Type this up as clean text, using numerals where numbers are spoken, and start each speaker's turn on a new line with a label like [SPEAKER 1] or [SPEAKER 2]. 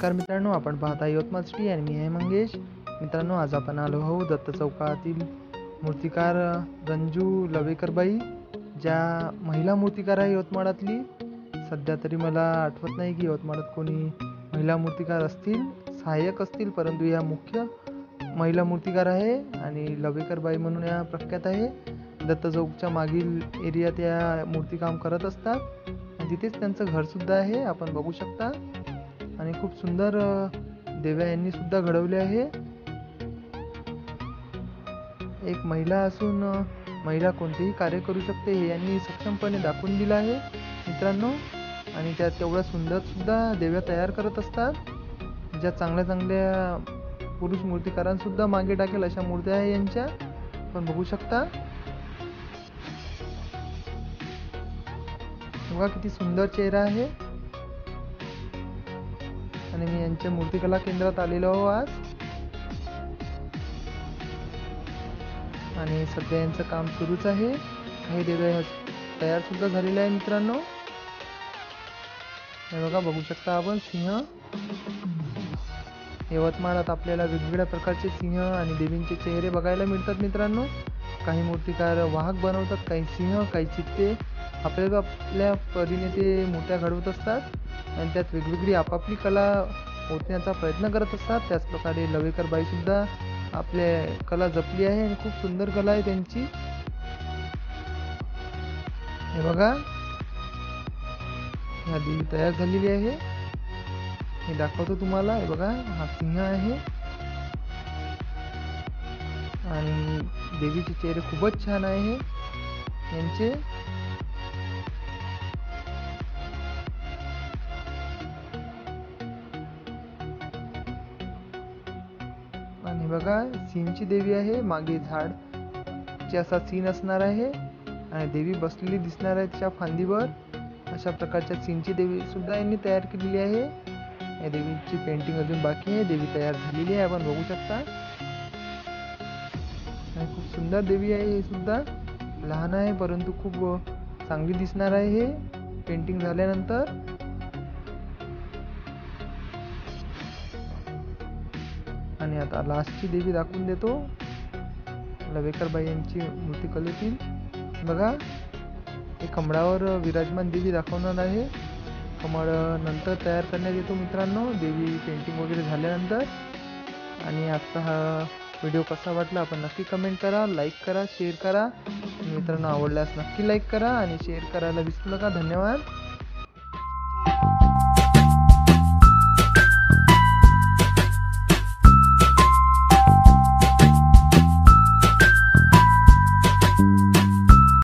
[SPEAKER 1] नमस्कार मित्रांनो, आपण पाहता यवतमाळ सिटी आणि मी आहे मंगेश. मित्रांनो, आज आपण आलो आहोत दत्त चौकातील मूर्तिकार रंजू लवेकरबाई, ज्या महिला मूर्तिकार आहे यवतमाळातली. सध्या तरी मला आठवत नाही की यवतमाळात कोणी महिला मूर्तिकार असतील, सहाय्यक असतील, परंतु या मुख्य महिला मूर्तिकार आहे आणि लवेकरबाई म्हणून या प्रख्यात आहे. दत्त चौकच्या मागील एरियात या मूर्तिकाम करत असतात आणि तिथेच त्यांचं घरसुद्धा आहे, आपण बघू शकता. आणि खूप सुंदर देव्या यांनी सुद्धा घडवले आहे. एक महिला असून महिला कोणतेही कार्य करू शकते हे यांनी सक्षमपणे दाखवून दिलं आहे मित्रांनो. आणि त्या तेवढ्या सुंदर सुद्धा देव्या तयार करत असतात, ज्या चांगल्या चांगल्या पुरुष मूर्तिकारांसुद्धा मागे टाकेल अशा मूर्त्या आहे यांच्या, पण बघू शकता. बघा किती सुंदर चेहरा आहे. आणि मी यांच्या मूर्तिकला केंद्रात आलेलो आहो आज, आणि सध्या यांचं काम सुरूच आहे. काही देव्या तयार सुद्धा झालेल्या आहे मित्रांनो. हे बघा, बघू शकता आपण सिंह. यवतमाळात आपल्याला वेगवेगळ्या प्रकारचे सिंह आणि देवींचे चेहरे बघायला मिळतात मित्रांनो. काही मूर्तिकार वाहक बनवतात, काही सिंह, काही चित्ते. आपल्या परीने ते मूर्त्या घडवत असतात आणि त्यात वेगवेगळी आपापली कला ओतण्याचा प्रयत्न करत असतात. त्याचप्रकारे लवेकरबाई सुद्धा आपल्या कला जपली आहे आणि खूप सुंदर कला आहे त्यांची. हे बघा, ह्या देवी तयार झालेली आहे, हे दाखवतो तुम्हाला. हे बघा, हा सिंह आहे आणि देवीचे चेहरे खूपच छान आहे यांचे. आणि बघा, सीनची देवी आहे, मागे झाडचे असा सीन असणार आहे आणि देवी बसलेली दिसणार आहे तिच्या फांदीवर. अशा प्रकारच्या सीनची देवी सुद्धा यांनी तयार केलेली आहे. या देवीची पेंटिंग अजून बाकी आहे, देवी तयार झालेली आहे, आपण बघू शकता. आणि खूप सुंदर देवी आहे हे सुद्धा. लहान आहे परंतु खूप चांगली दिसणार आहे हे पेंटिंग झाल्यानंतर. आणि आता लास्टची देवी दाखवून देतो लवेकरबाई यांची मूर्तिकलेतील. बघा, हे कमळावर विराजमान देवी दाखवणार आहे. कमळ नंतर तयार करण्यात येतो मित्रांनो, देवी पेंटिंग वगैरे झाल्यानंतर. आणि आजचा हा व्हिडिओ कसा वाटला आपण नक्की कमेंट करा, लाईक करा, शेअर करा. मित्रांनो, आवडल्यास नक्की लाईक करा आणि शेअर करायला विसरू नका. धन्यवाद.